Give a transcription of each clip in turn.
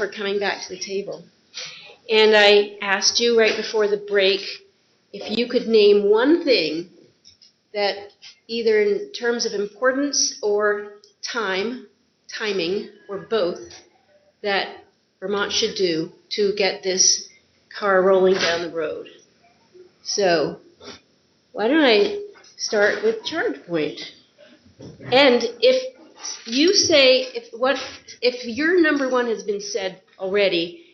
for coming back to the table. And I asked you right before the break if you could name one thing that either in terms of importance or timing, or both, that Vermont should do to get this car rolling down the road. So why don't I start with ChargePoint? And if you say, if your number one has been said already,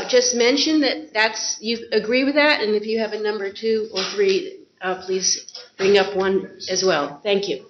just mention that you agree with that, and if you have a number 2 or 3, please bring up one as well. Thank you.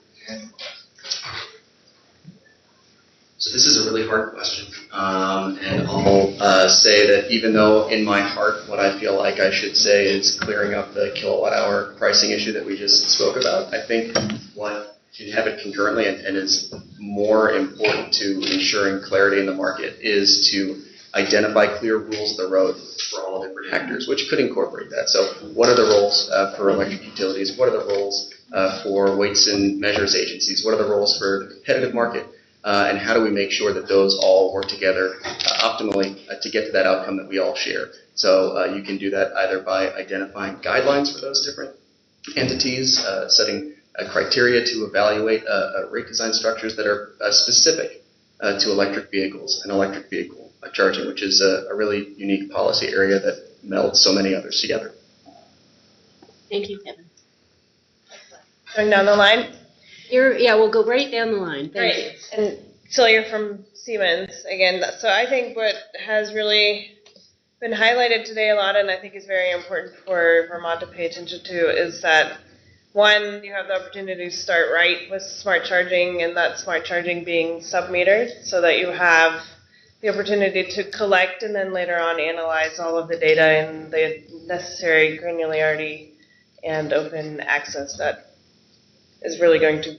So this is a really hard question, and I'll say that even though in my heart what I feel like I should say is clearing up the kilowatt-hour pricing issue that we just spoke about, I think what should have it concurrently and is more important to ensuring clarity in the market is to identify clear rules of the road for all different actors, which could incorporate that. So what are the roles for electric utilities? What are the roles for weights and measures agencies? What are the roles for the competitive market? And how do we make sure that those all work together optimally to get to that outcome that we all share? So you can do that either by identifying guidelines for those different entities, setting criteria to evaluate rate design structures that are specific to electric vehicles and electric vehicle charging, which is a really unique policy area that melds so many others together. Thank you, Kevin. Going down the line? Yeah, we'll go right down the line. Thank you. And so you're from Siemens again. So I think what has really been highlighted today a lot, and I think is very important for Vermont to pay attention to, is that one, you have the opportunity to start right with smart charging, and that smart charging being sub-metered, so that you have the opportunity to collect and then later on analyze all of the data and the necessary granularity and open access that is really going to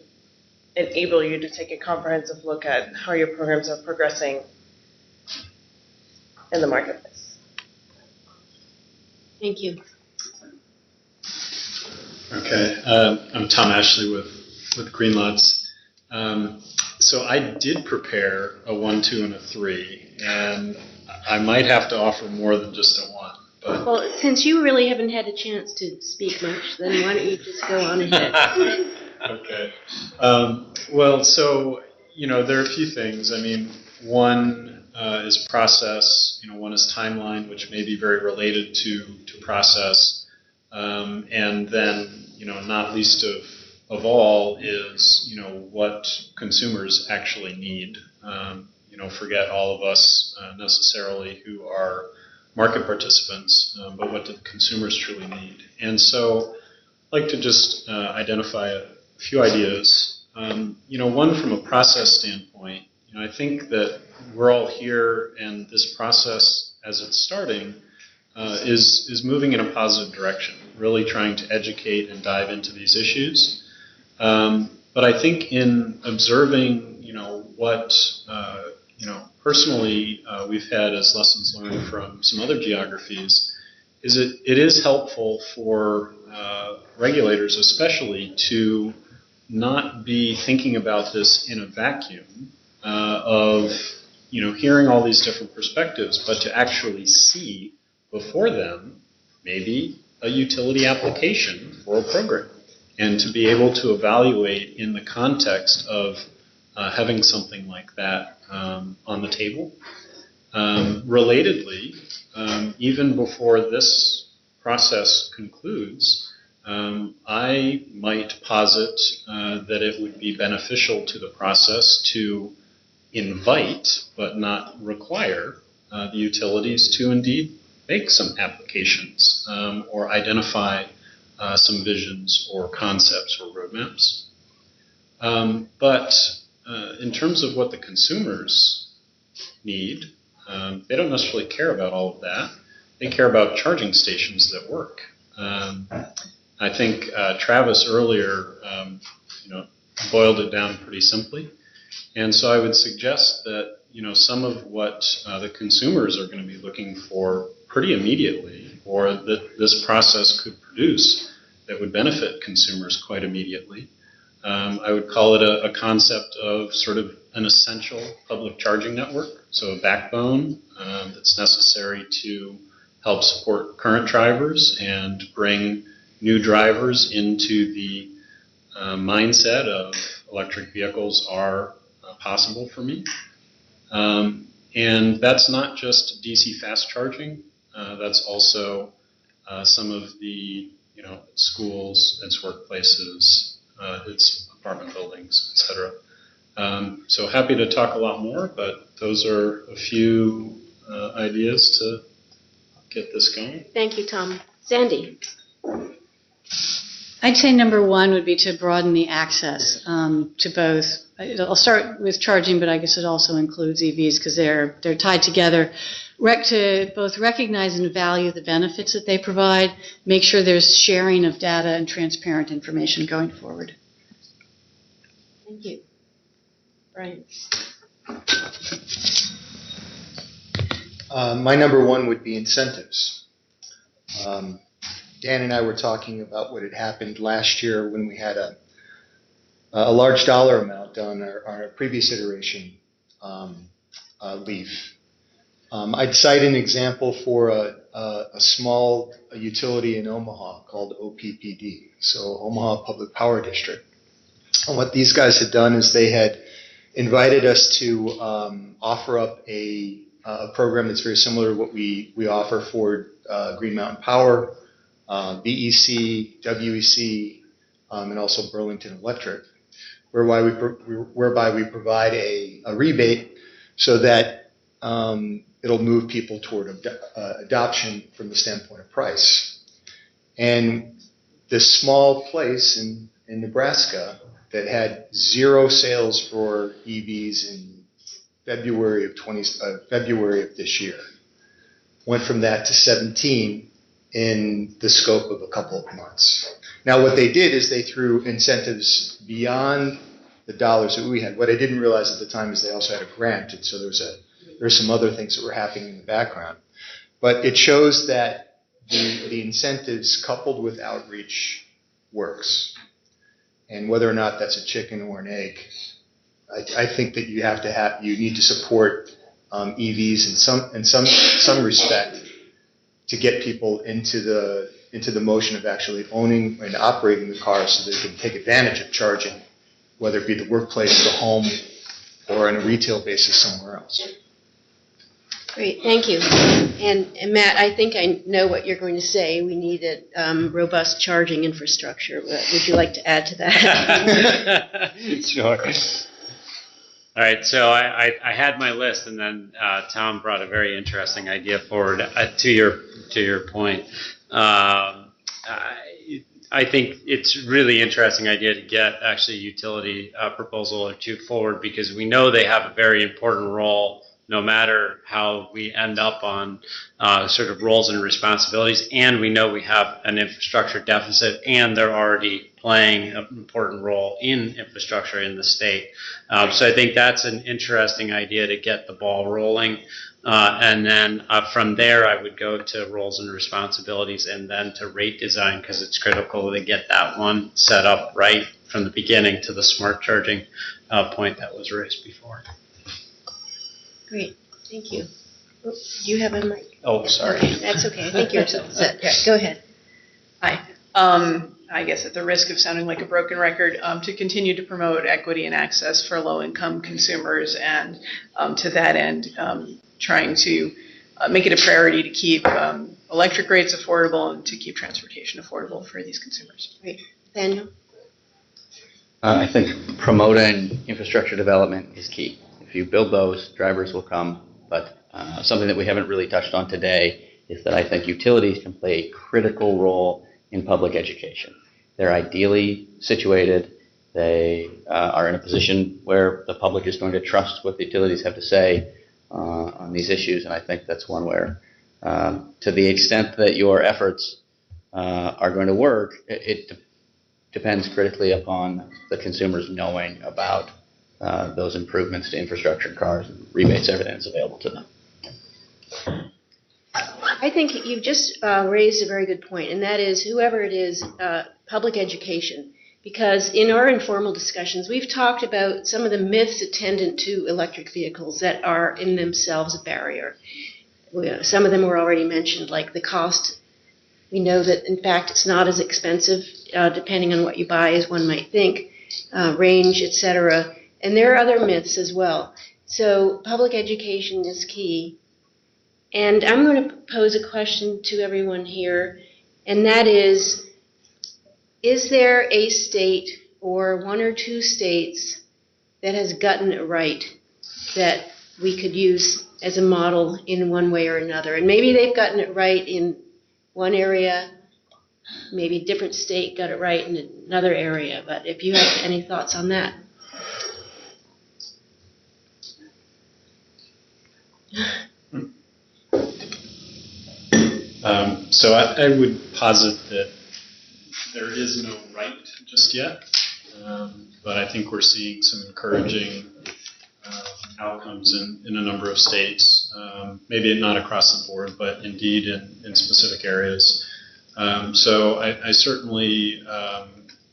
enable you to take a comprehensive look at how your programs are progressing in the marketplace. Thank you. Okay, I'm Tom Ashley with Greenlots. So I did prepare a 1, 2, and a 3, and I might have to offer more than just a 1. But well, since you really haven't had a chance to speak much, then why don't you just go on ahead? Okay. Well, so, there are a few things. I mean, one is process, one is timeline, which may be very related to process. And then, not least of all is, what consumers actually need. Forget all of us necessarily who are market participants, but what do the consumers truly need? And so I'd like to just identify a few ideas. One from a process standpoint, I think that we're all here, and this process, as it's starting, is moving in a positive direction, really trying to educate and dive into these issues. But I think in observing, what, personally we've had as lessons learned from some other geographies, is it is helpful for regulators especially to not be thinking about this in a vacuum of, hearing all these different perspectives, but to actually see before them maybe a utility application for a program, and to be able to evaluate in the context of having something like that on the table. Relatedly, even before this process concludes, I might posit that it would be beneficial to the process to invite, but not require, the utilities to indeed make some applications or identify some visions or concepts or roadmaps. But in terms of what the consumers need, they don't necessarily care about all of that. They care about charging stations that work. I think Travis earlier, boiled it down pretty simply. And so I would suggest that, some of what the consumers are going to be looking for pretty immediately, or that this process could produce that would benefit consumers quite immediately, I would call it a concept of sort of an essential public charging network, so a backbone that's necessary to help support current drivers and bring new drivers into the mindset of electric vehicles are possible for me. And that's not just DC fast charging. That's also some of the, schools, its workplaces, its apartment buildings, et cetera. So happy to talk a lot more, but those are a few ideas to get this going. Thank you, Tom. Sandy? I'd say number one would be to broaden the access to both. I'll start with charging, but I guess it also includes EVs because they're tied together. To both recognize and value the benefits that they provide, make sure there's sharing of data and transparent information going forward. Thank you. Brian? My number one would be incentives. Dan and I were talking about what had happened last year when we had a large dollar amount on our previous iteration leaf. I'd cite an example for a small utility in Omaha called OPPD, so Omaha Public Power District. And what these guys had done is they had invited us to offer up a program that's very similar to what we offer for Green Mountain Power, BEC, WEC, and also Burlington Electric, whereby we provide a rebate so that it'll move people toward adoption from the standpoint of price. And this small place in Nebraska that had 0 sales for EVs in February of this year went from that to 17 in the scope of a couple of months. Now, what they did is they threw incentives beyond the dollars that we had. What I didn't realize at the time is they also had a grant, and so there's some other things that were happening in the background. But it shows that the incentives coupled with outreach works. And whether or not that's a chicken or an egg, I think that you need to support EVs in some respect to get people into the motion of actually owning and operating the car so they can take advantage of charging, whether it be the workplace, the home, or on a retail basis somewhere else. Great, thank you. And Matt, I think I know what you're going to say. We need a robust charging infrastructure. Would you like to add to that? Sure. All right, so I had my list, and then Tom brought a very interesting idea forward. To your point, I think it's really interesting idea to get actually a utility proposal or two forward, because we know they have a very important role no matter how we end up on sort of roles and responsibilities, and we know we have an infrastructure deficit, and they're already playing an important role in infrastructure in the state. So I think that's an interesting idea to get the ball rolling. And then from there, I would go to roles and responsibilities and then to rate design, because it's critical to get that one set up right from the beginning to the smart charging point that was raised before. Great, thank you. Oh, do you have a mic? Oh, sorry. Okay, that's okay. I think you're set. Okay, go ahead. Hi. I guess at the risk of sounding like a broken record, to continue to promote equity and access for low-income consumers, and to that end, trying to make it a priority to keep electric rates affordable and to keep transportation affordable for these consumers. Great. Daniel? I think promoting infrastructure development is key. If you build those, drivers will come. But something that we haven't really touched on today is that I think utilities can play a critical role in public education. They're ideally situated. They are in a position where the public is going to trust what the utilities have to say on these issues, and I think that's one where, to the extent that your efforts are going to work, it depends critically upon the consumers knowing about those improvements to infrastructure, cars, and rebates, everything that's available to them. I think you've just raised a very good point, and that is whoever it is, public education. Because in our informal discussions, we've talked about some of the myths attendant to electric vehicles that are in themselves a barrier. Some of them were already mentioned, like the cost. We know that, in fact, it's not as expensive, depending on what you buy, as one might think, range, etc. And there are other myths as well. So public education is key. And I'm going to pose a question to everyone here, and that is there a state or one or two states that has gotten it right that we could use as a model in one way or another? And maybe they've gotten it right in one area, maybe a different state got it right in another area, but if you have any thoughts on that. So I would posit that there is no right just yet, but I think we're seeing some encouraging outcomes in a number of states, maybe not across the board, but indeed in specific areas. So I certainly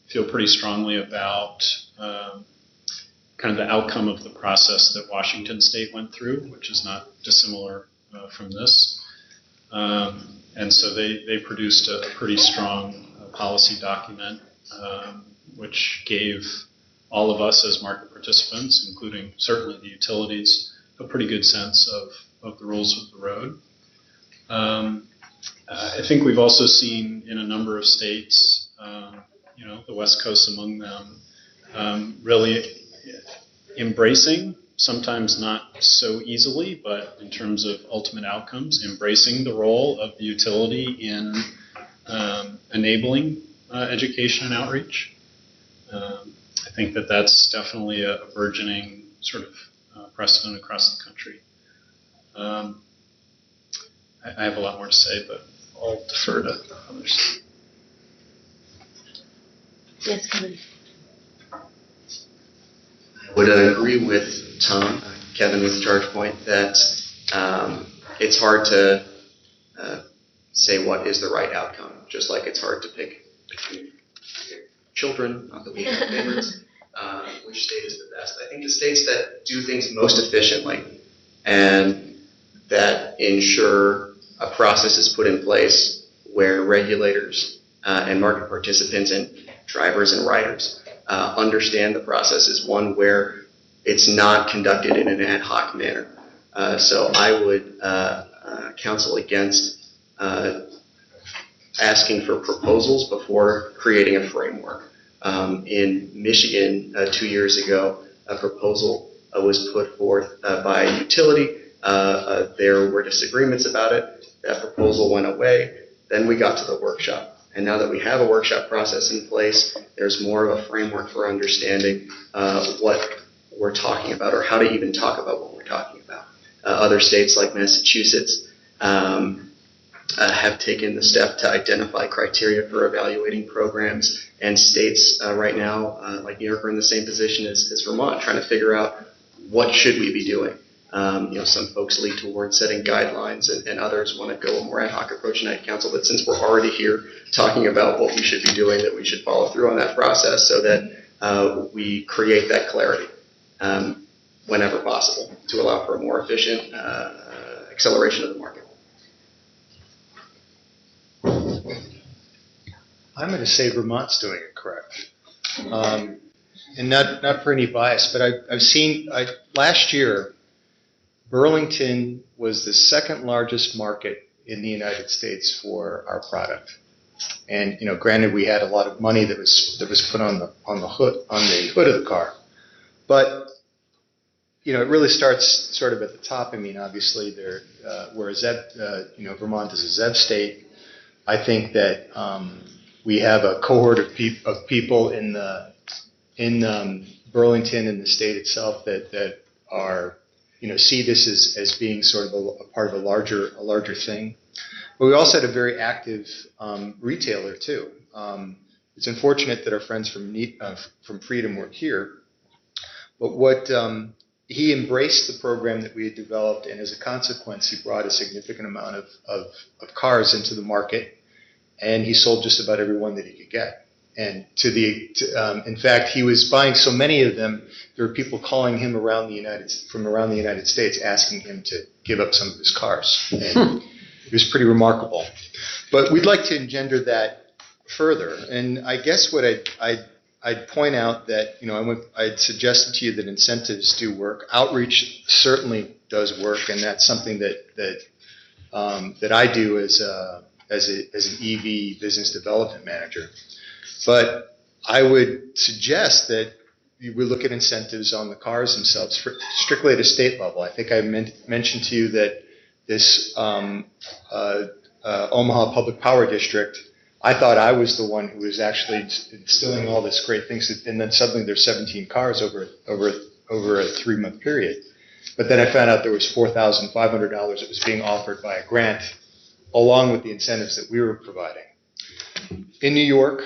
feel pretty strongly about kind of the outcome of the process that Washington State went through, which is not dissimilar from this. And so they produced a pretty strong policy document, which gave all of us as market participants, including certainly the utilities, a pretty good sense of the rules of the road. I think we've also seen in a number of states, the West Coast among them, really embracing, sometimes not so easily, but in terms of ultimate outcomes, embracing the role of the utility in enabling education and outreach. I think that that's definitely a burgeoning sort of precedent across the country. I have a lot more to say, but I'll defer to others. Yes, Kevin. I would agree with Kevin with Charge Point that it's hard to say what is the right outcome, just like it's hard to pick between children, not that we have favorites, which state is the best. I think the states that do things most efficiently and that ensure a process is put in place where regulators and market participants and drivers and riders understand the process is one where it's not conducted in an ad hoc manner. So I would counsel against asking for proposals before creating a framework. In Michigan 2 years ago, a proposal was put forth by a utility. There were disagreements about it. That proposal went away. Then we got to the workshop. And now that we have a workshop process in place, there's more of a framework for understanding what we're talking about or how to even talk about what we're talking about. Other states like Massachusetts have taken the step to identify criteria for evaluating programs, and states right now, like New York, are in the same position as Vermont, trying to figure out what should we be doing. Some folks lead towards setting guidelines, and others want to go a more ad hoc approach in council. But since we're already here talking about what we should be doing, that we should follow through on that process so that we create that clarity whenever possible to allow for a more efficient acceleration of the market. I'm going to say Vermont's doing it correct. And not for any bias, but I've seen, last year, Burlington was the second largest market in the United States for our product. And, granted, we had a lot of money that was put on the hood of the car. But, it really starts sort of at the top. I mean, obviously, we're a ZEV, Vermont is a ZEV state. I think that we have a cohort of people in Burlington and the state itself that are, see this as being sort of a part of a larger thing. But we also had a very active retailer too. It's unfortunate that our friends from Freedom weren't here, but what he embraced the program that we had developed, and as a consequence, he brought a significant amount of cars into the market, and he sold just about every one that he could get. And in fact, he was buying so many of them, there were people calling him from around the United States asking him to give up some of his cars. And it was pretty remarkable. But we'd like to engender that further. And I guess what I'd point out that, I'd suggested to you that incentives do work. Outreach certainly does work, and that's something that I do as an EV business development manager. But I would suggest that we look at incentives on the cars themselves, strictly at a state level. I think I mentioned to you that this Omaha Public Power District, I thought I was the one who was actually instilling all this great things, and then suddenly there's 17 cars over a 3-month period. But then I found out there was $4,500 that was being offered by a grant, along with the incentives that we were providing. In New York,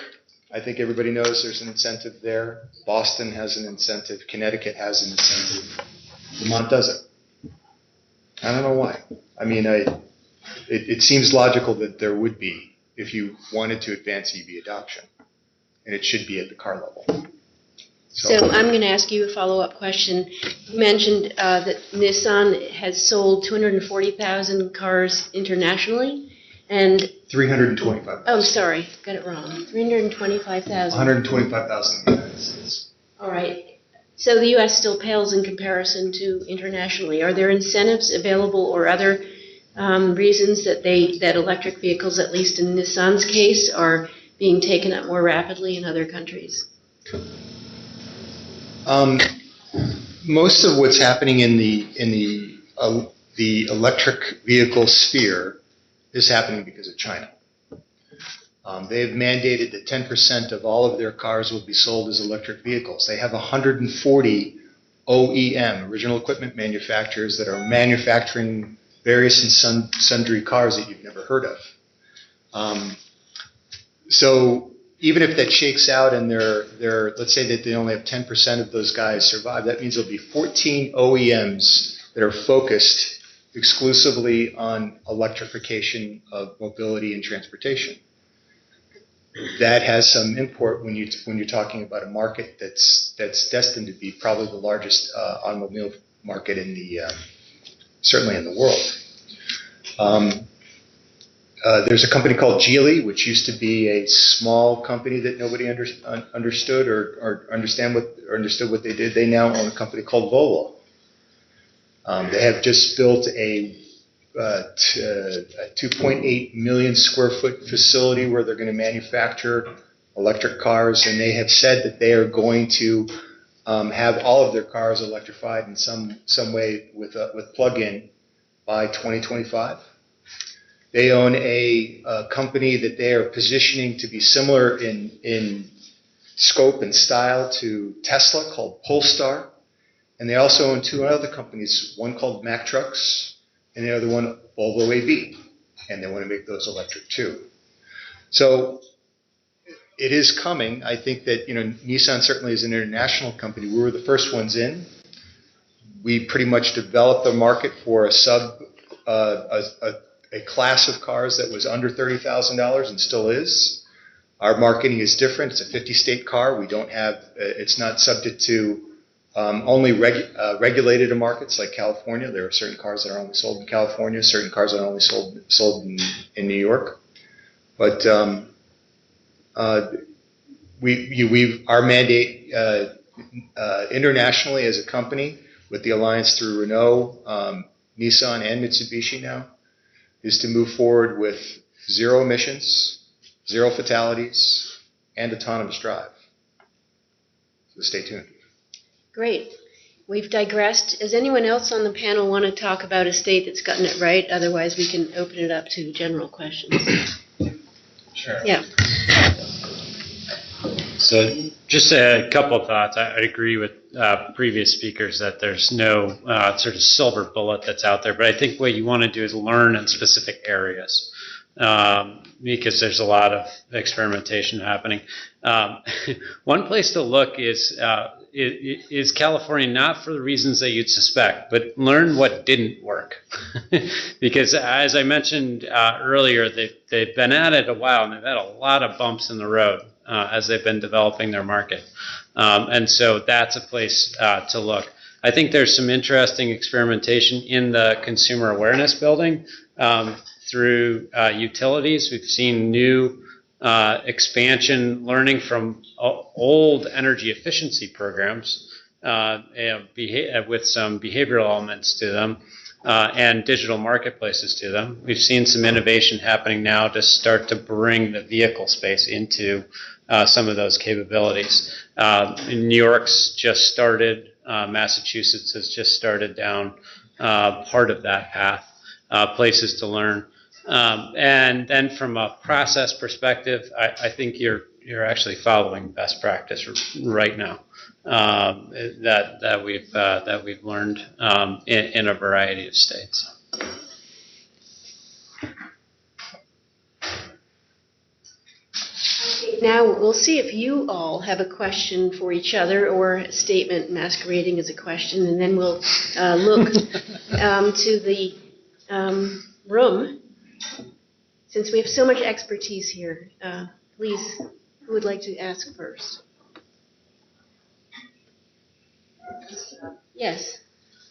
I think everybody knows there's an incentive there. Boston has an incentive. Connecticut has an incentive. Vermont doesn't. I don't know why. I mean, it seems logical that there would be if you wanted to advance EV adoption, and it should be at the car level. So I'm going to ask you a follow-up question. You mentioned that Nissan has sold 240,000 cars internationally, and 325,000. Oh, sorry, got it wrong. 325,000. 125,000 in the United States. All right. So the U.S. still pales in comparison to internationally. Are there incentives available or other reasons that electric vehicles, at least in Nissan's case, are being taken up more rapidly in other countries? Most of what's happening in the electric vehicle sphere is happening because of China. They have mandated that 10% of all of their cars will be sold as electric vehicles. They have 140 OEM, original equipment manufacturers, that are manufacturing various and sundry cars that you've never heard of. So even if that shakes out and let's say that they only have 10% of those guys survive, that means there'll be 14 OEMs that are focused exclusively on electrification of mobility and transportation. That has some import when you're talking about a market that's destined to be probably the largest automobile market certainly in the world. There's a company called Geely, which used to be a small company that nobody understood or understood what they did. They now own a company called Volvo. They have just built a 2.8 million square foot facility where they're going to manufacture electric cars, and they have said that they are going to have all of their cars electrified in some way with plug-in by 2025. They own a company that they are positioning to be similar in scope and style to Tesla, called Polestar. And they also own 2 other companies, one called Mack Trucks, and the other one, Volvo AB. And they want to make those electric too. So it is coming. I think that, Nissan certainly is an international company. We were the first ones in. We pretty much developed the market for a class of cars that was under $30,000 and still is. Our marketing is different. It's a 50-state car. We don't have. It's not subject to only regulated markets like California. There are certain cars that are only sold in California, certain cars that are only sold in New York. But our mandate internationally as a company, with the alliance through Renault, Nissan, and Mitsubishi now, is to move forward with zero emissions, zero fatalities, and autonomous drive. So stay tuned. Great. We've digressed. Does anyone else on the panel want to talk about a state that's gotten it right? Otherwise, we can open it up to general questions. Sure. Yeah. So just a couple of thoughts. I agree with previous speakers that there's no sort of silver bullet that's out there, but I think what you want to do is learn in specific areas because there's a lot of experimentation happening. One place to look is California, not for the reasons that you'd suspect, but learn what didn't work. Because as I mentioned earlier, they've been at it a while and they've had a lot of bumps in the road. as they've been developing their market. And so that's a place to look. I think there's some interesting experimentation in the consumer awareness building through utilities. We've seen new expansion learning from old energy efficiency programs with some behavioral elements to them and digital marketplaces to them. We've seen some innovation happening now to start to bring the vehicle space into some of those capabilities. New York's just started. Massachusetts has just started down part of that path, places to learn. And then from a process perspective, I think you're actually following best practice right now that we've learned in a variety of states. Now we'll see if you all have a question for each other or a statement masquerading as a question, and then we'll look to the room. Since we have so much expertise here, please, who would like to ask first? Yes.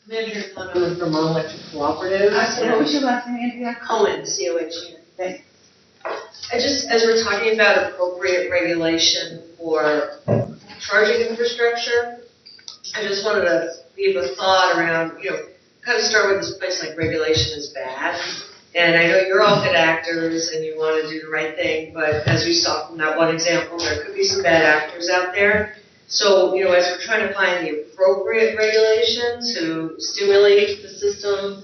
Manager Cohen with Vermont Electric Cooperative. So what was your last name, Andrea? Cohen, C-O-H. Thanks. As we're talking about appropriate regulation for charging infrastructure, I just wanted to leave a thought around, kind of start with this place like regulation is bad. And I know you're all good actors and you want to do the right thing, but as we saw from that one example, there could be some bad actors out there. So, as we're trying to find the appropriate regulation to stimulate the system,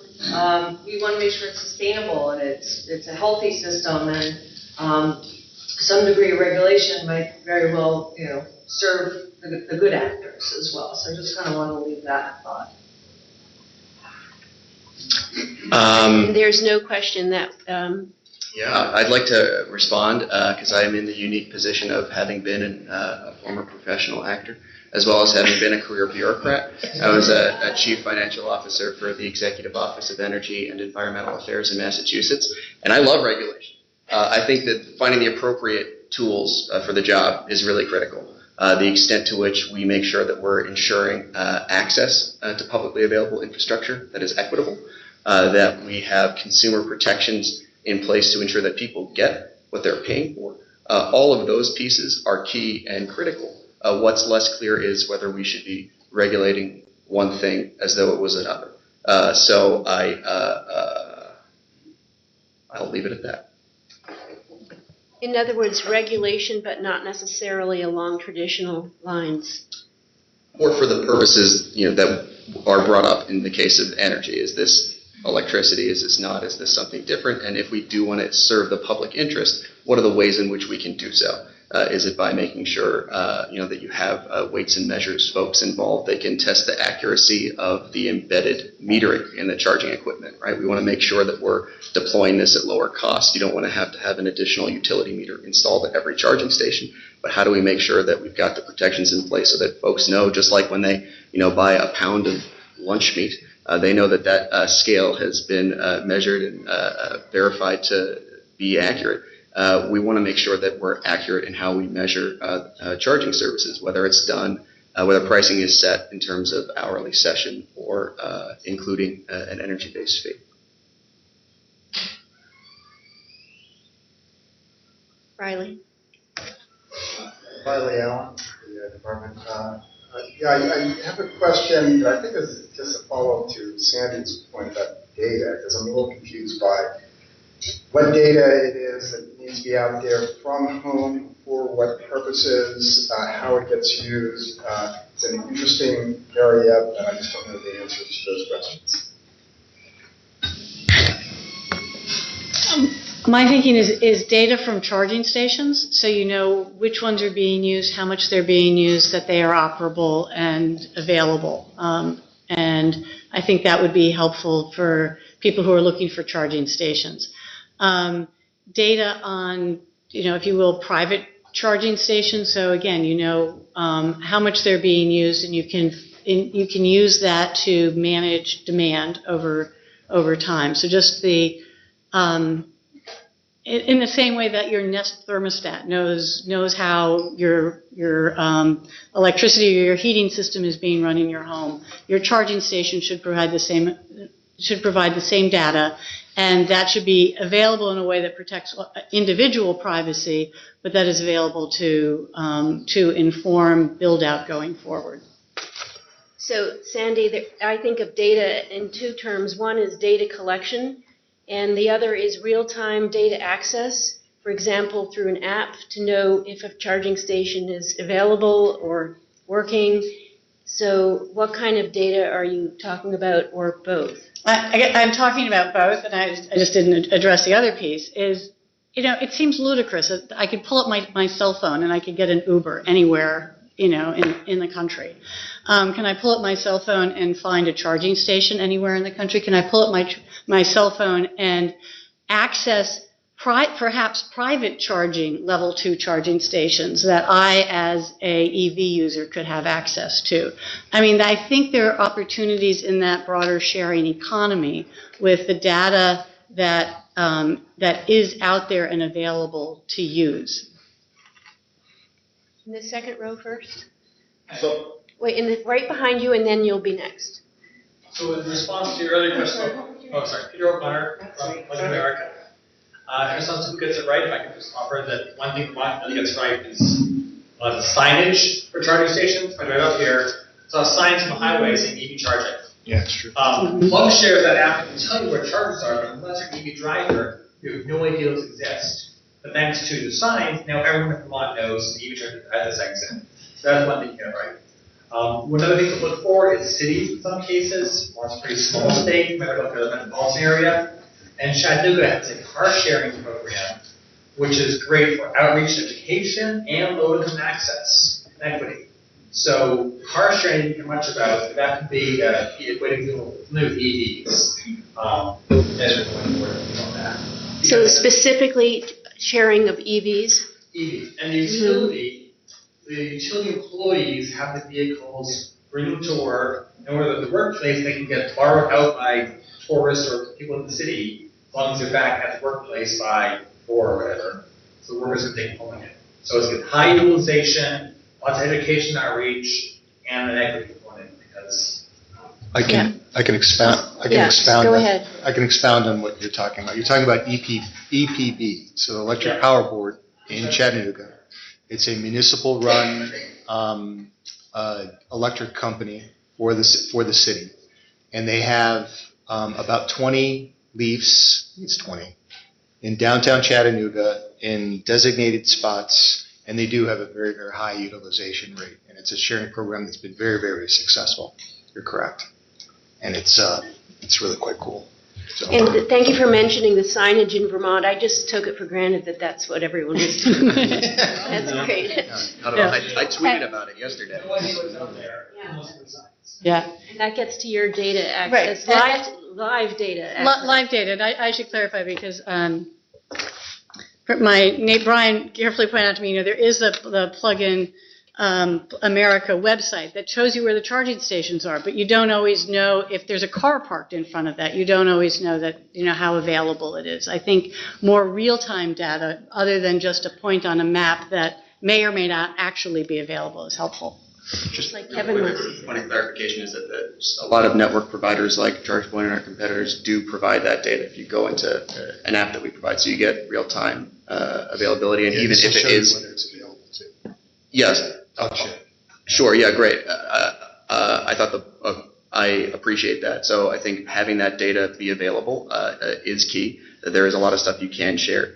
we want to make sure it's sustainable and it's a healthy system, and some degree of regulation might very well, serve the good actors as well. So I just kind of want to leave that thought. There's no question that. Yeah, I'd like to respond because I am in the unique position of having been a former professional actor, as well as having been a career bureaucrat. I was a chief financial officer for the Executive Office of Energy and Environmental Affairs in Massachusetts, and I love regulation. I think that finding the appropriate tools for the job is really critical. The extent to which we make sure that we're ensuring access to publicly available infrastructure that is equitable, that we have consumer protections in place to ensure that people get what they're paying for. All of those pieces are key and critical. What's less clear is whether we should be regulating one thing as though it was another. So I'll leave it at that. In other words, regulation, but not necessarily along traditional lines. Or for the purposes that are brought up in the case of energy. Is this electricity? Is this not? Is this something different? And if we do want to serve the public interest, what are the ways in which we can do so? Is it by making sure that you have weights and measures folks involved? They can test the accuracy of the embedded metering in the charging equipment, right? We want to make sure that we're deploying this at lower cost. You don't want to have an additional utility meter installed at every charging station, but how do we make sure that we've got the protections in place so that folks know, just like when they buy a pound of lunch meat, they know that scale has been measured and verified to be accurate. We want to make sure that we're accurate in how we measure charging services, whether it's done, whether pricing is set in terms of hourly session or including an energy-based fee. Riley? Riley Allen, the department. I have a question that I think is just a follow-up to Sandy's point about data, because I'm a little confused by what data it is that needs to be out there, from whom, for what purposes, how it gets used. It's an interesting area, and I just don't know the answers to those questions. My thinking is data from charging stations, so you know which ones are being used, how much they're being used, that they are operable and available. And I think that would be helpful for people who are looking for charging stations. Data on, if you will, private charging stations. So again, how much they're being used, and you can use that to manage demand over time. So just the in the same way that your Nest thermostat knows how your electricity or your heating system is being run in your home, your charging station should provide the same data, and that should be available in a way that protects individual privacy, but that is available to inform build out going forward. So, Sandy, I think of data in two terms. One is data collection, and the other is real-time data access. For example, through an app to know if a charging station is available or working. So, what kind of data are you talking about, or both? I'm talking about both, and I just didn't address the other piece. It seems ludicrous. I could pull up my cell phone and I could get an Uber anywhere, in the country. Can I pull up my cell phone and find a charging station anywhere in the country? Can I pull up my cell phone and access perhaps private charging, level 2 charging stations that I, as a EV user, could have access to? I mean, I think there are opportunities in that broader sharing economy with the data that is out there and available to use. In the second row first. So, Wait, right behind you, and then you'll be next. so in response to your earlier question, Peter O'Connor from Like America. In response to who gets it right, if I could just offer that one thing Vermont really gets right is the signage for charging stations. Right up here, saw signs on the highway saying EV charging. Yeah, it's true. Plug shares that app and tell you where chargers are, but unless you're an EV driver, you have no idea those exist. But thanks to the signs, now everyone in Vermont knows the EV charger has this exit. So that's one thing you get right. One other thing to look for is cities in some cases. Vermont's a pretty small state. You might look at the metropolitan area. And Chattanooga has a car sharing program, which is great for outreach education and low-income access and equity. So car sharing, you can much about, but that could be a way to deal with EVs as we're going forward on that. So specifically sharing of EVs? EVs. And the utility employees have the vehicles, bring them to work, and whether at the workplace they can get borrowed out by tourists or people in the city, as long as they're back at the workplace by 4 or whatever. So the workers can take home again. So it's good high utilization, lots of education outreach, and an equity component because I can expound. Go ahead. I can expound on what you're talking about. You're talking about EPB, so Electric Power Board in Chattanooga. It's a municipal-run electric company for the city, and they have about 20 Leafs. I think it's 20 in downtown Chattanooga in designated spots, and they do have a very, very high utilization rate. And it's a sharing program that's been very, very successful. You're correct, and it's really quite cool. So. And thank you for mentioning the signage in Vermont. I just took it for granted that that's what everyone was doing. That's great. Not at all. I tweeted about it yesterday. Yeah. And that gets to your data access, live data access. Live data, and I should clarify because Brian carefully pointed out to me, there is the plug-in America website that shows you where the charging stations are, but you don't always know if there's a car parked in front of that. You don't always know that, how available it is. I think more real-time data, other than just a point on a map that may or may not actually be available, is helpful. Just like Kevin was. Point of clarification is that a lot of network providers like ChargePoint and our competitors do provide that data if you go into an app that we provide, so you get real-time availability, and even if it is, whether it's available too. yes, sure, yeah, great. I appreciate that. So I think having that data be available is key. There is a lot of stuff you can share.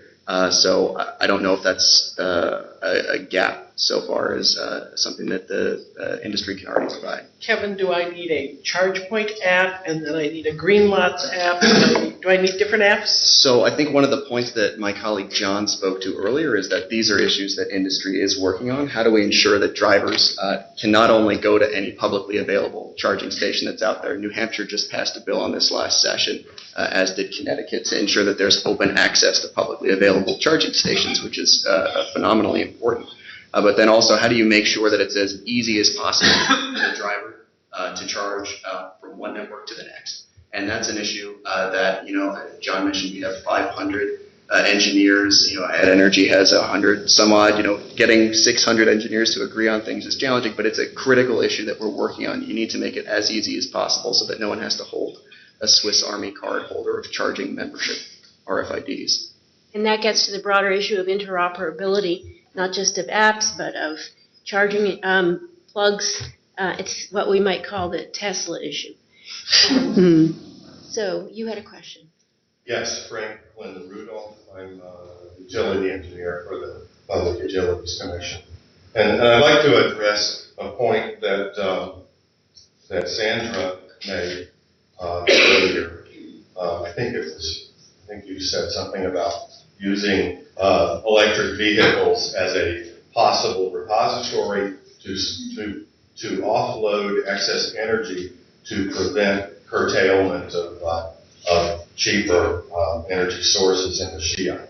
So I don't know if that's a gap so far as something that the industry can already provide. Kevin, do I need a ChargePoint app, and then I need a Greenlots app? Do I need different apps? So I think one of the points that my colleague John spoke to earlier is that these are issues that industry is working on. How do we ensure that drivers can not only go to any publicly available charging station that's out there? New Hampshire just passed a bill on this last session, as did Connecticut, to ensure that there's open access to publicly available charging stations, which is phenomenally important. But then also, how do you make sure that it's as easy as possible for the driver to charge from one network to the next? And that's an issue that, John mentioned we have 500 engineers. Ad Energy has 100 some odd. Getting 600 engineers to agree on things is challenging, but it's a critical issue that we're working on. You need to make it as easy as possible so that no one has to hold a Swiss Army card holder of charging membership RFIDs. And that gets to the broader issue of interoperability, not just of apps, but of charging plugs. It's what we might call the Tesla issue. So you had a question. Yes, Frank Lyndon Rudolph. I'm a utility engineer for the Public Utilities Commission. And I'd like to address a point that that Sandra made earlier. I think you said something about using electric vehicles as a possible repository to offload excess energy to prevent curtailment of cheaper energy sources in the Shia.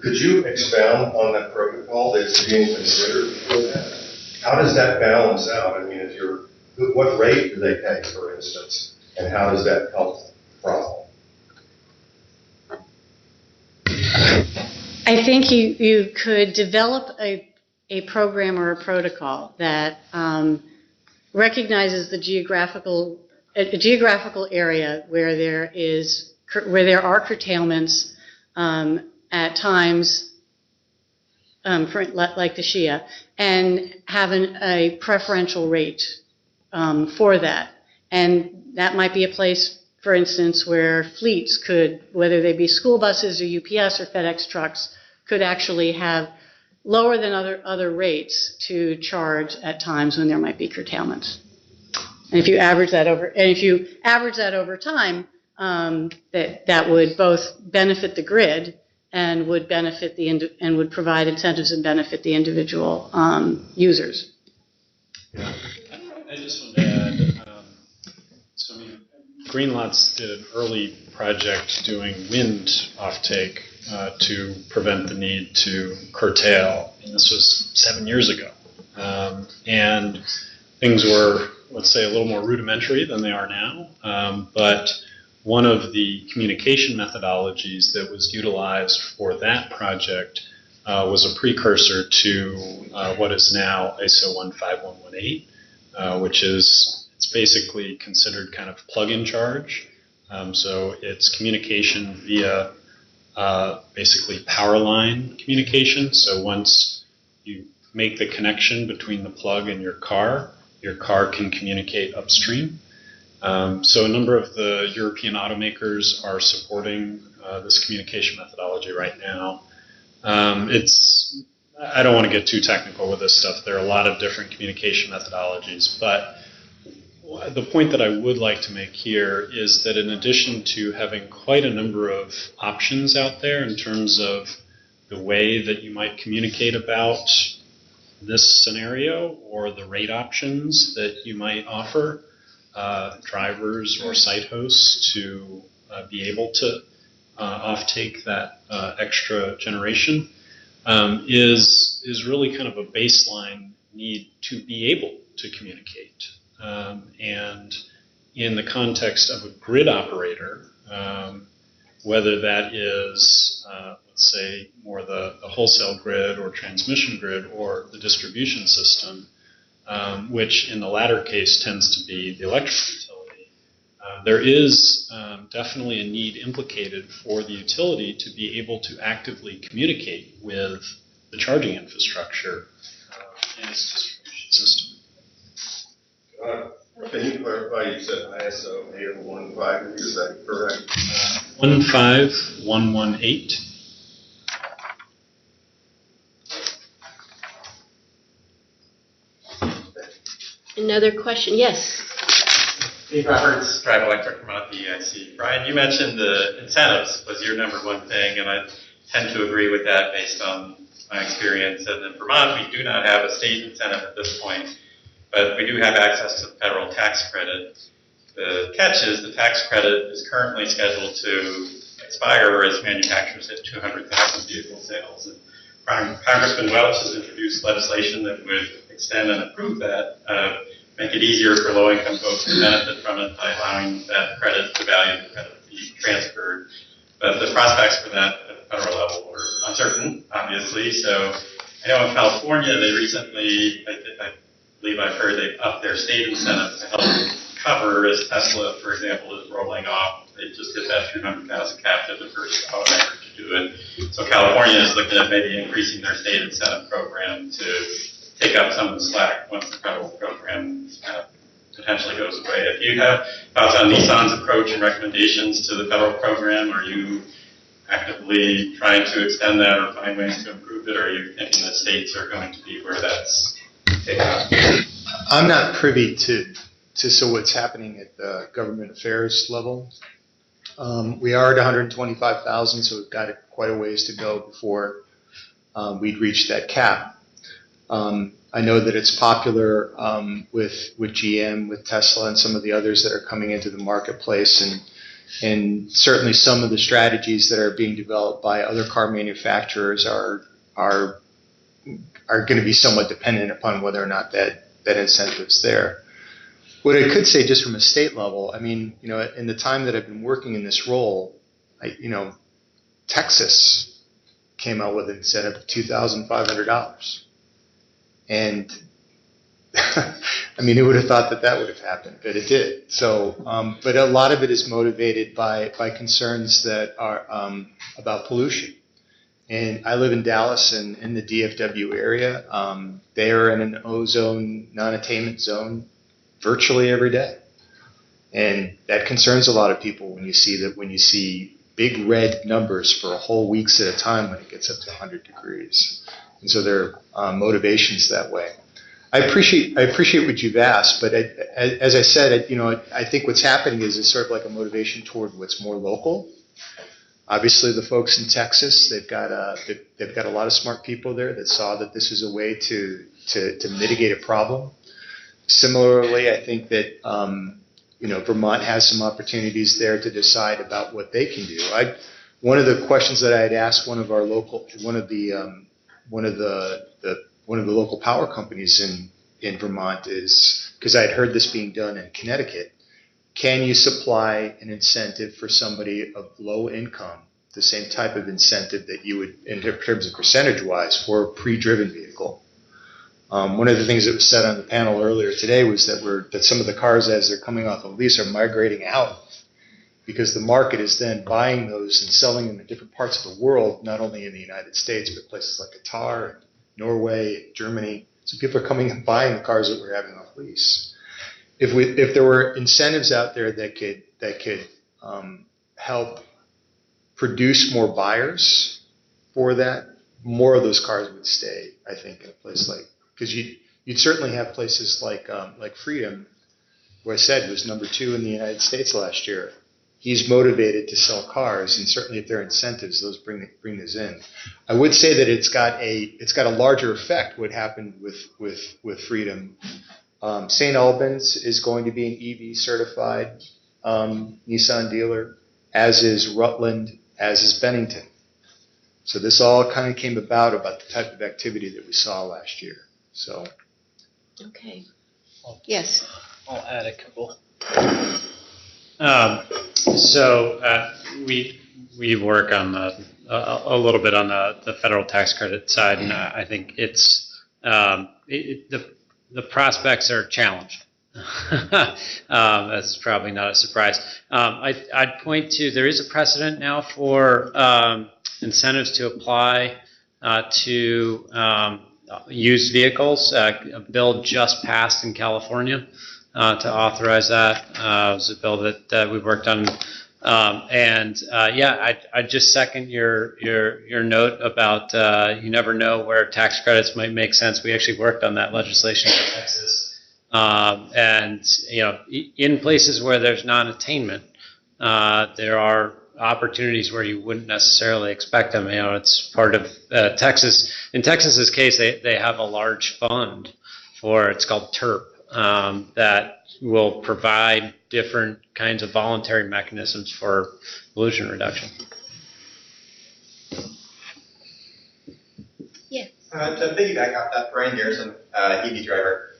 Could you expound on that protocol that's being considered for that? How does that balance out? I mean, what rate do they pay, for instance, and how does that help the problem? I think you could develop a program or a protocol that recognizes the geographical area where there are curtailments at times, like the Shia, and have a preferential rate for that. And that might be a place, for instance, where fleets could, whether they be school buses or UPS or FedEx trucks, could actually have lower than other rates to charge at times when there might be curtailments. And if you average that over time, that would both benefit the grid and would benefit and would provide incentives and benefit the individual users. Yeah. I just want to add, Greenlots did an early project doing wind offtake to prevent the need to curtail, and this was 7 years ago. And things were, let's say, a little more rudimentary than they are now, but one of the communication methodologies that was utilized for that project was a precursor to what is now ISO 15118, which it's basically considered kind of plug-in charge. So it's communication via basically power line communication. So once you make the connection between the plug and your car can communicate upstream. So a number of the European automakers are supporting this communication methodology right now. I don't want to get too technical with this stuff. There are a lot of different communication methodologies, but the point that I would like to make here is that in addition to having quite a number of options out there in terms of the way that you might communicate about this scenario or the rate options that you might offer drivers or site hosts to be able to offtake that extra generation, is really kind of a baseline need to be able to communicate. And in the context of a grid operator, whether that is, let's say, more the wholesale grid or transmission grid or the distribution system, which in the latter case tends to be the electric utility, there is definitely a need implicated for the utility to be able to actively communicate with the charging infrastructure in its distribution system. Can you clarify, you said ISO 8015, is that correct? 15118. Another question? Yes. Steve Roberts, Drive Electric, Vermont, EIC. Brian, you mentioned the incentives was your number one thing, and I tend to agree with that based on my experience. And in Vermont, we do not have a state incentive at this point, but we do have access to the federal tax credit. The catch is the tax credit is currently scheduled to expire as manufacturers hit 200,000 vehicle sales. And Congressman Welch has introduced legislation that would extend and approve that, make it easier for low-income folks to benefit from it by allowing that credit, the value of the credit to be transferred. But the prospects for that have federal level were uncertain, obviously. So I know in California, they recently, I believe I've heard they upped their state incentives to help cover as Tesla, for example, is rolling off. They just hit that 200,000 cap to the first automaker to do it. So California is looking at maybe increasing their state incentive program to take up some of the slack once the federal program potentially goes away. If you have thoughts on Nissan's approach and recommendations to the federal program, are you actively trying to extend that or find ways to improve it, or are you thinking that states are going to be where that's taken up? I'm not privy to what's happening at the government affairs level. We are at 125,000, so we've got quite a ways to go before we'd reach that cap. I know that it's popular with GM, with Tesla, and some of the others that are coming into the marketplace, and certainly some of the strategies that are being developed by other car manufacturers are going to be somewhat dependent upon whether or not that incentive's there. What I could say just from a state level, I mean, in the time that I've been working in this role, Texas came out with an incentive of $2,500. And I mean, who would have thought that would have happened, but it did. So, but a lot of it is motivated by concerns that are about pollution. And I live in Dallas and in the DFW area. They are in an ozone non-attainment zone virtually every day. And that concerns a lot of people when you see big red numbers for whole weeks at a time when it gets up to 100 degrees. And so there are motivations that way. I appreciate what you've asked, but as I said, I think what's happening is it's sort of like a motivation toward what's more local. Obviously, the folks in Texas, they've got a lot of smart people there that saw that this is a way to mitigate a problem. Similarly, I think that Vermont has some opportunities there to decide about what they can do. One of the questions that I had asked one of the local power companies in Vermont is, because I had heard this being done in Connecticut, can you supply an incentive for somebody of low income, the same type of incentive that you would, in terms of percentage-wise, for a pre-driven vehicle? One of the things that was said on the panel earlier today was that some of the cars, as they're coming off of lease, are migrating out because the market is then buying those and selling them in different parts of the world, not only in the United States, but places like Qatar, Norway, Germany. So people are coming and buying the cars that we're having off lease. If there were incentives out there that could help produce more buyers for that, more of those cars would stay, I think, in a place like, because you'd certainly have places like Freedom, who I said was number 2 in the United States last year. He's motivated to sell cars, and certainly if there are incentives, those bring this in. I would say that it's got a larger effect. What happened with Freedom, St. Albans is going to be an EV certified Nissan dealer, as is Rutland, as is Bennington. So this all kind of came about the type of activity that we saw last year. So, okay, yes. I'll add a couple. We work on a little bit on the federal tax credit side, and I think it's the prospects are challenged. That's probably not a surprise. I'd point to, there is a precedent now for incentives to apply to used vehicles. A bill just passed in California to authorize that. It was a bill that we worked on. I'd just second your note about you never know where tax credits might make sense. We actually worked on that legislation in Texas. In places where there's non-attainment, there are opportunities where you wouldn't necessarily expect them. It's part of Texas. In Texas's case, they have a large fund it's called TERP, that will provide different kinds of voluntary mechanisms for pollution reduction. Yes. To piggyback off that, Brian Garrison, EV driver.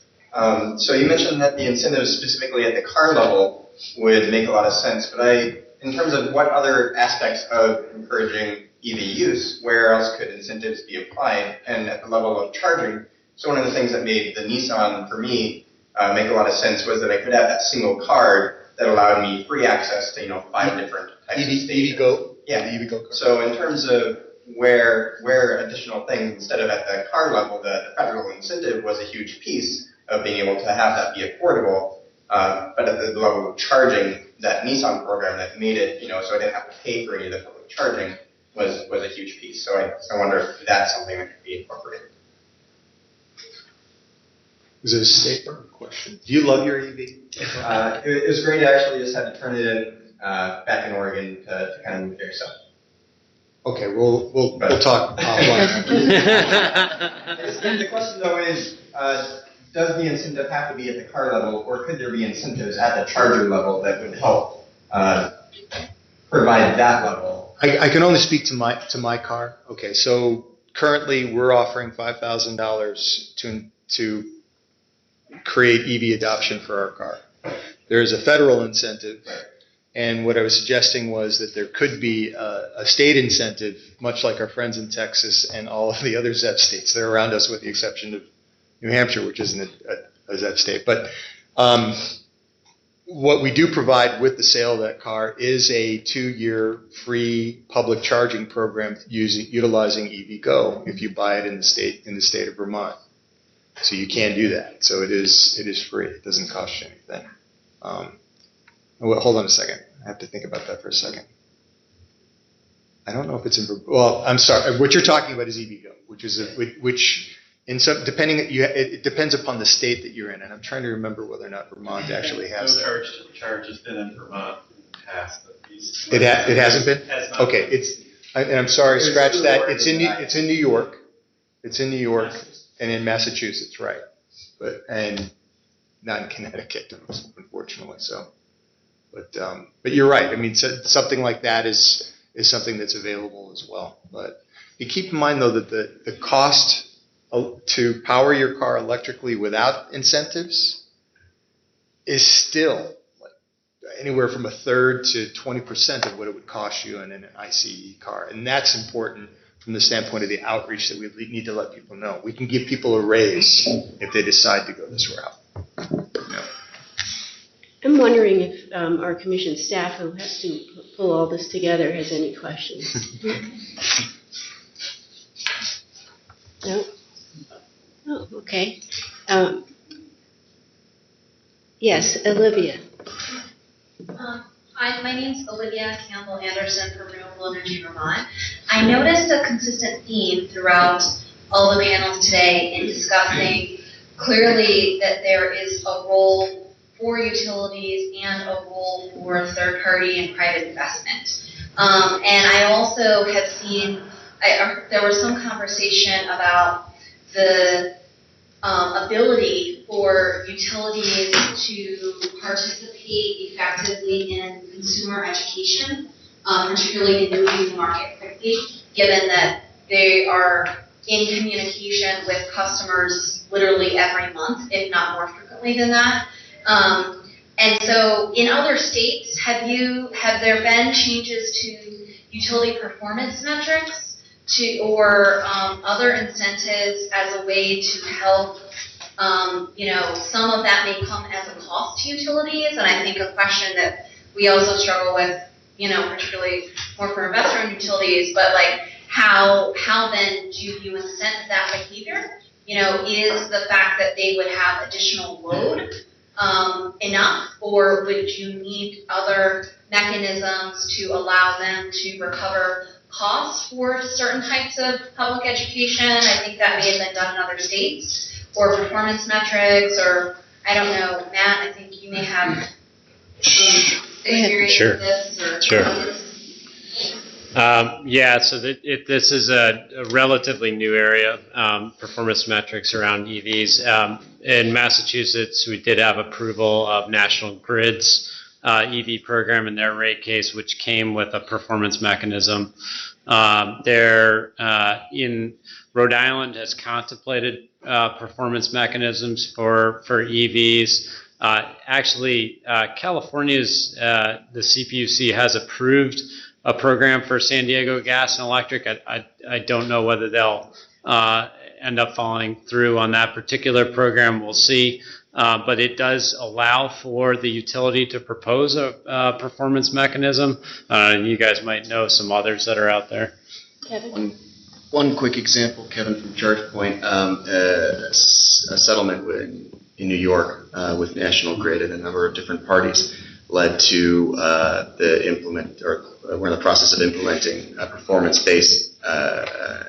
So you mentioned that the incentives specifically at the car level would make a lot of sense, but in terms of what other aspects of encouraging EV use, where else could incentives be applied? And at the level of charging, so one of the things that made the Nissan, for me, make a lot of sense was that I could have that single card that allowed me free access to, 5 different types of stations. EV Go? Yeah. The EV Go card. So in terms of where additional things, instead of at the car level, the federal incentive was a huge piece of being able to have that be affordable. But at the level of charging, that Nissan program that made it, so I didn't have to pay for any of the public charging was a huge piece. So I wonder if that's something that could be incorporated. Is it a statement question? Do you love your EV? It was great. I actually just had to turn it in back in Oregon to kind of move there. So. Okay, we'll talk offline. The question though is, does the incentive have to be at the car level, or could there be incentives at the charger level that would help provide that level? I can only speak to my car. Okay, so currently we're offering $5,000 to create EV adoption for our car. There is a federal incentive, and what I was suggesting was that there could be a state incentive, much like our friends in Texas and all of the other ZEP states. They're around us with the exception of New Hampshire, which isn't a ZEP state. But what we do provide with the sale of that car is a 2-year free public charging program utilizing EV Go if you buy it in the state of Vermont. So you can do that. So it is free. It doesn't cost you anything. Hold on a second. I have to think about that for a second. I don't know if it's in. Well, I'm sorry. What you're talking about is EV Go, which in some it depends upon the state that you're in, and I'm trying to remember whether or not Vermont actually has that. Charge has been in Vermont in the past. It hasn't been. Has not. Okay. And I'm sorry. Scratch that. It's in New York. It's in New York and in Massachusetts, right? And not in Connecticut, unfortunately. So. But you're right. I mean, something like that is something that's available as well. But you keep in mind, though, that the cost to power your car electrically without incentives is still anywhere from 1/3 to 20% of what it would cost you in an ICE car. And that's important from the standpoint of the outreach that we need to let people know. We can give people a raise if they decide to go this route. I'm wondering if our commission staff, who has to pull all this together, has any questions. No? Oh, okay. Yes, Olivia. Hi, my name's Olivia Campbell Anderson from Renewable Energy Vermont. I noticed a consistent theme throughout all the panels today in discussing clearly that there is a role for utilities and a role for third-party and private investment. And I also have seen, there was some conversation about the ability for utilities to participate effectively in consumer education, particularly in moving the market quickly, given that they are in communication with customers literally every month, if not more frequently than that. And so in other states, have there been changes to utility performance metrics or other incentives as a way to help, some of that may come as a cost to utilities, and I think a question that we also struggle with, particularly more for investor-owned utilities, but like how then do you incent that behavior? Is the fact that they would have additional load enough, or would you need other mechanisms to allow them to recover costs for certain types of public education? I think that may have been done in other states, or performance metrics, or I don't know, Matt, I think you may have experience with this. Or Sure. So this is a relatively new area, performance metrics around EVs. In Massachusetts, we did have approval of National Grid's EV program in their rate case, which came with a performance mechanism. In Rhode Island has contemplated performance mechanisms for EVs. California's the CPUC has approved a program for San Diego Gas and Electric. I don't know whether they'll end up following through on that particular program. We'll see. But it does allow for the utility to propose a performance mechanism. You guys might know some others that are out there. Kevin? One quick example, Kevin from ChargePoint, a settlement in New York with National Grid and a number of different parties led to we're in the process of implementing performance-based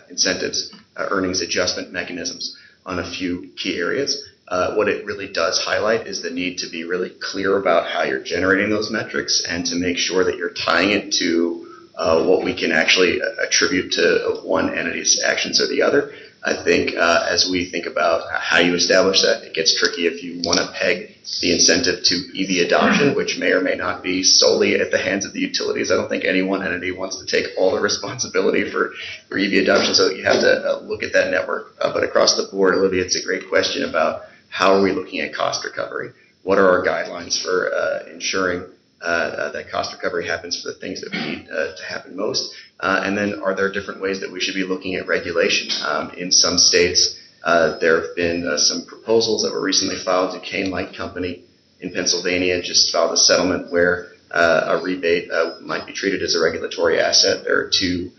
incentives, earnings adjustment mechanisms on a few key areas. What it really does highlight is the need to be really clear about how you're generating those metrics and to make sure that you're tying it to what we can actually attribute to one entity's actions or the other. I think as we think about how you establish that, it gets tricky if you want to peg the incentive to EV adoption, which may or may not be solely at the hands of the utilities. I don't think any one entity wants to take all the responsibility for EV adoption, so you have to look at that network. But across the board, Olivia, it's a great question about how are we looking at cost recovery? What are our guidelines for ensuring that cost recovery happens for the things that we need to happen most? And then are there different ways that we should be looking at regulation? In some states, there have been some proposals that were recently filed. Duquesne Light Company in Pennsylvania just filed a settlement where a rebate might be treated as a regulatory asset. There are two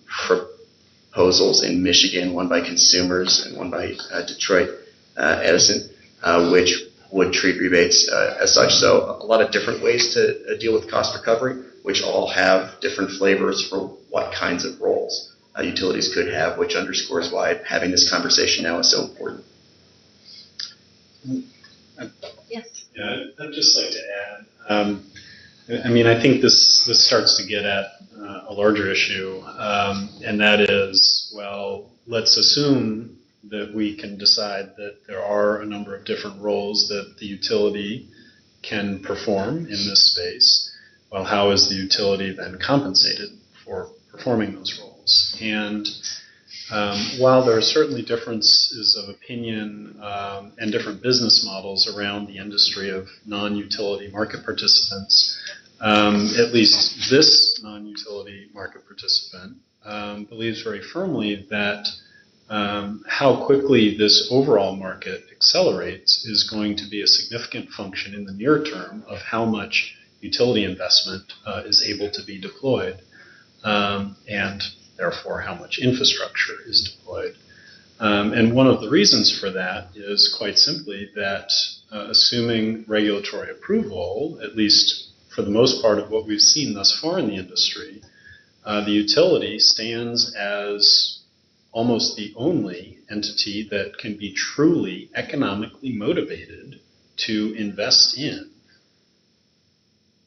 proposals in Michigan, one by consumers and one by Detroit Edison, which would treat rebates as such. So a lot of different ways to deal with cost recovery, which all have different flavors for what kinds of roles utilities could have, which underscores why having this conversation now is so important. Yes. Yeah, I'd just like to add, I mean, I think this starts to get at a larger issue, and that is, well, let's assume that we can decide that there are a number of different roles that the utility can perform in this space. Well, how is the utility then compensated for performing those roles? And while there are certainly differences of opinion and different business models around the industry of non-utility market participants, at least this non-utility market participant believes very firmly that how quickly this overall market accelerates is going to be a significant function in the near term of how much utility investment is able to be deployed, and therefore how much infrastructure is deployed. And one of the reasons for that is quite simply that assuming regulatory approval, at least for the most part of what we've seen thus far in the industry, the utility stands as almost the only entity that can be truly economically motivated to invest in,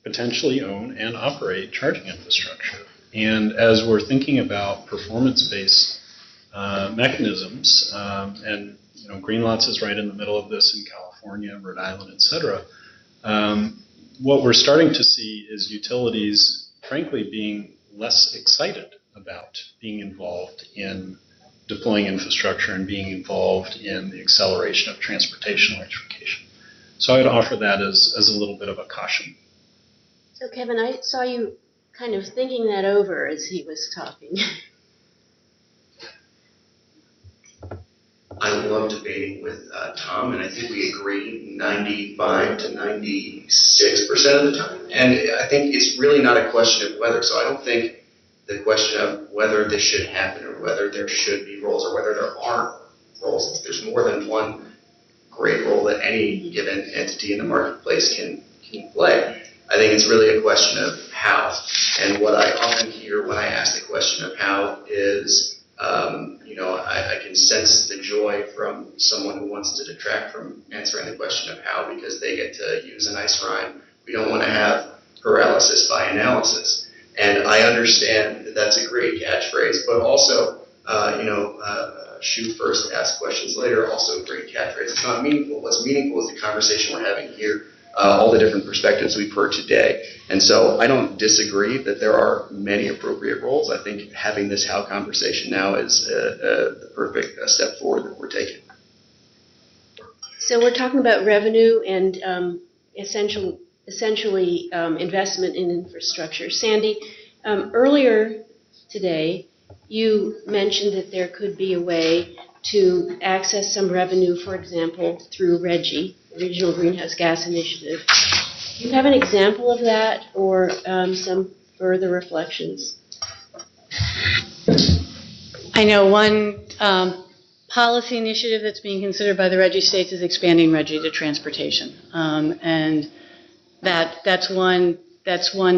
potentially own, and operate charging infrastructure. And as we're thinking about performance-based mechanisms, and Green Lots is right in the middle of this in California, Rhode Island, et cetera, what we're starting to see is utilities, frankly, being less excited about being involved in deploying infrastructure and being involved in the acceleration of transportation electrification. So I'd offer that as a little bit of a caution. So Kevin, I saw you kind of thinking that over as he was talking. I love debating with Tom, and I think we agree 95 to 96% of the time. And I think it's really not a question of whether. So I don't think the question of whether this should happen or whether there should be roles or whether there aren't roles. There's more than one great role that any given entity in the marketplace can play. I think it's really a question of how. And what I often hear when I ask the question of how is, I can sense the joy from someone who wants to detract from answering the question of how because they get to use a nice rhyme. We don't want to have paralysis by analysis. And I understand that that's a great catchphrase, but also, shoot first, ask questions later, also a great catchphrase. It's not meaningful. What's meaningful is the conversation we're having here, all the different perspectives we've heard today. And so I don't disagree that there are many appropriate roles. I think having this how conversation now is the perfect step forward that we're taking. So we're talking about revenue and essentially investment in infrastructure. Sandy, Earlier today, you mentioned that there could be a way to access some revenue, for example, through RGGI, Regional Greenhouse Gas Initiative. Do you have an example of that or some further reflections? I know one policy initiative that's being considered by the RGGI states is expanding RGGI to transportation. And that's one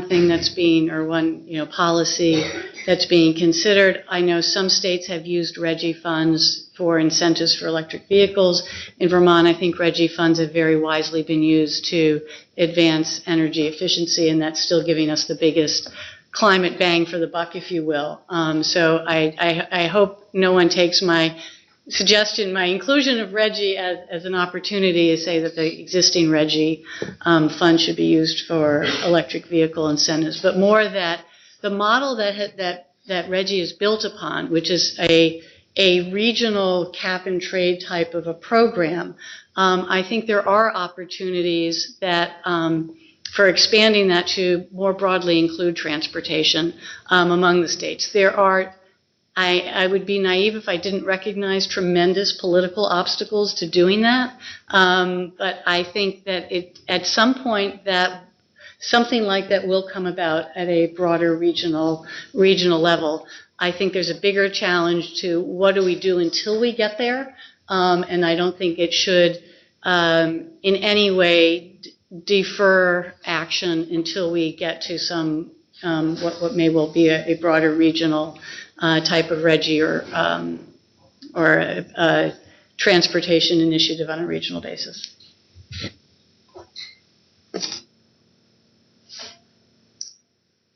thing that's being, or one policy that's being considered. I know some states have used RGGI funds for incentives for electric vehicles. In Vermont, I think RGGI funds have very wisely been used to advance energy efficiency, and that's still giving us the biggest climate bang for the buck, if you will. So I hope no one takes my suggestion, my inclusion of RGGI as an opportunity to say that the existing RGGI fund should be used for electric vehicle incentives, but more that the model that RGGI is built upon, which is a regional cap and trade type of a program, I think there are opportunities that for expanding that to more broadly include transportation among the states. There are, I would be naive if I didn't recognize tremendous political obstacles to doing that, but I think that at some point that something like that will come about at a broader regional level. I think there's a bigger challenge to what do we do until we get there, and I don't think it should in any way defer action until we get to some what may well be a broader regional type of RGGI or a transportation initiative on a regional basis.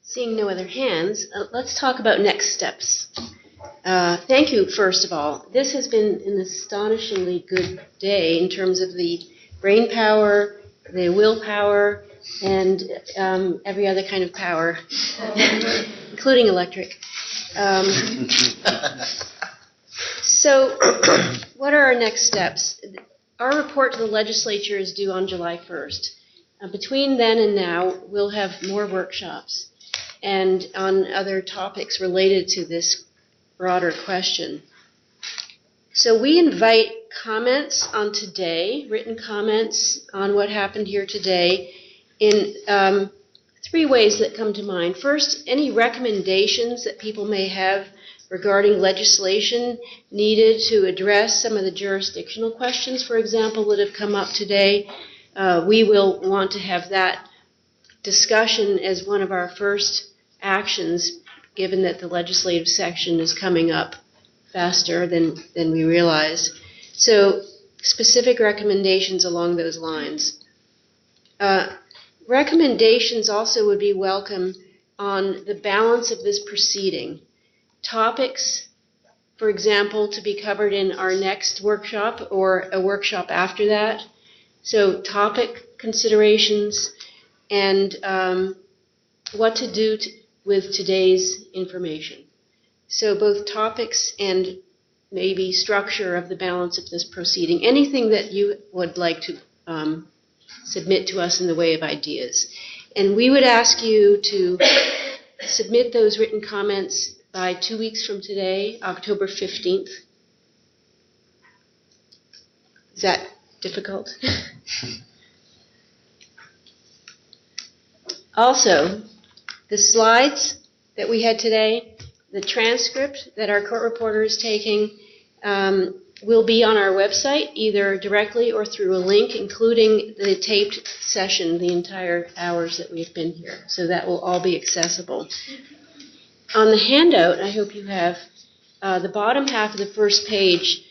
Seeing no other hands, let's talk about next steps. Thank you, first of all. This has been an astonishingly good day in terms of the brain power, the willpower, and every other kind of power, including electric. So what are our next steps? Our report to the legislature is due on July 1st. Between then and now, we'll have more workshops and on other topics related to this broader question. So we invite comments on today, written comments on what happened here today in 3 ways that come to mind. First, any recommendations that people may have regarding legislation needed to address some of the jurisdictional questions, for example, that have come up today. We will want to have that discussion as one of our first actions, given that the legislative section is coming up faster than we realized. So specific recommendations along those lines. Recommendations also would be welcome on the balance of this proceeding. Topics, for example, to be covered in our next workshop or a workshop after that. So topic considerations and what to do with today's information. So both topics and maybe structure of the balance of this proceeding. Anything that you would like to submit to us in the way of ideas. And we would ask you to submit those written comments by 2 weeks from today, October 15th. Is that difficult? Also, the slides that we had today, the transcript that our court reporter is taking, will be on our website, either directly or through a link, including the taped session, the entire hours that we've been here. So that will all be accessible. On the handout, I hope you have, the bottom half of the first page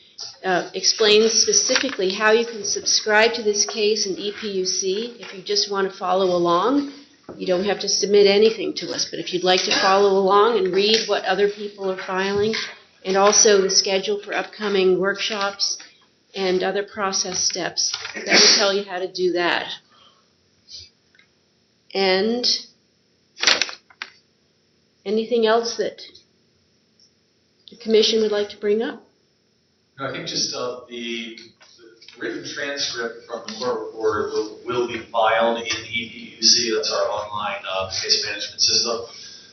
explains specifically how you can subscribe to this case in EPUC. If you just want to follow along, you don't have to submit anything to us, but if you'd like to follow along and read what other people are filing, and also the schedule for upcoming workshops and other process steps, that will tell you how to do that. And anything else that the Commission would like to bring up? No, I think just the written transcript from the court reporter will be filed in EPUC. That's our online case management system.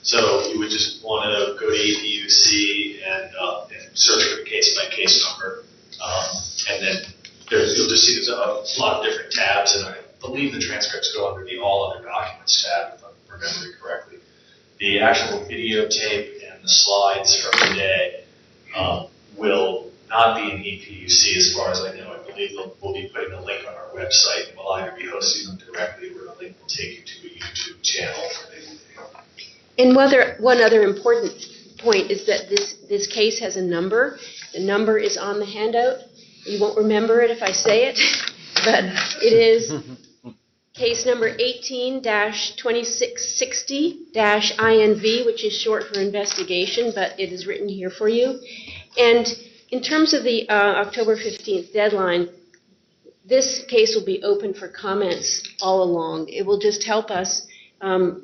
So you would just want to go to EPUC and search for the case-by-case number. And then you'll just see there's a lot of different tabs, and I believe the transcripts go under the All Other Documents tab, if I'm remembering correctly. The actual videotape and the slides from today will not be in EPUC as far as I know. I believe we'll be putting a link on our website, and we'll either be hosting them directly or the link will take you to a YouTube channel. And one other important point is that this case has a number. The number is on the handout. You won't remember it if I say it, but it is case number 18-2660-INV, which is short for investigation, but it is written here for you. And in terms of the October 15th deadline, this case will be open for comments all along. It will just help us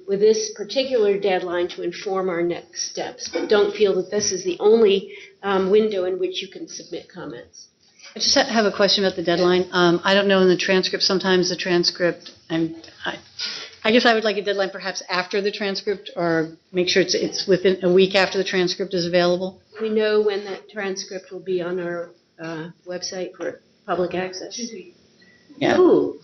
with this particular deadline to inform our next steps. But don't feel that this is the only window in which you can submit comments. I just have a question about the deadline. I don't know in the transcript, sometimes the transcript, I guess I would like a deadline perhaps after the transcript, or make sure it's within a week after the transcript is available. We know when that transcript will be on our website for public access. Yeah. Ooh.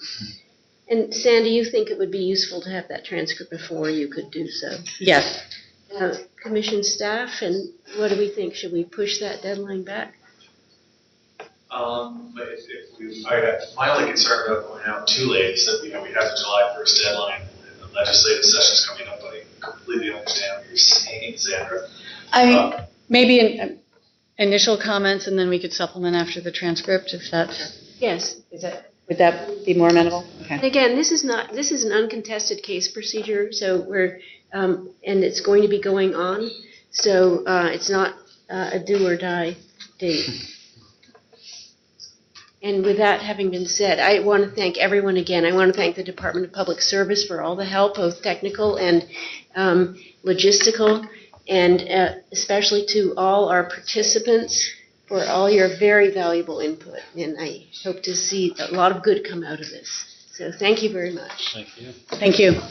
And Sandy, you think it would be useful to have that transcript before you could do so? Yes. Commission staff, and what do we think? Should we push that deadline back? My only concern about going out too late is that we have the July 1st deadline, and the legislative session's coming up. I completely understand what you're saying, Sandra. Maybe initial comments, and then we could supplement after the transcript, if that's. Yes. Would that be more amenable? Okay. And again, this is an uncontested case procedure, so and it's going to be going on, so it's not a do or die date. And with that having been said, I want to thank everyone again. I want to thank the Department of Public Service for all the help, both technical and logistical, and especially to all our participants for all your very valuable input. And I hope to see a lot of good come out of this. So thank you very much. Thank you. Thank you.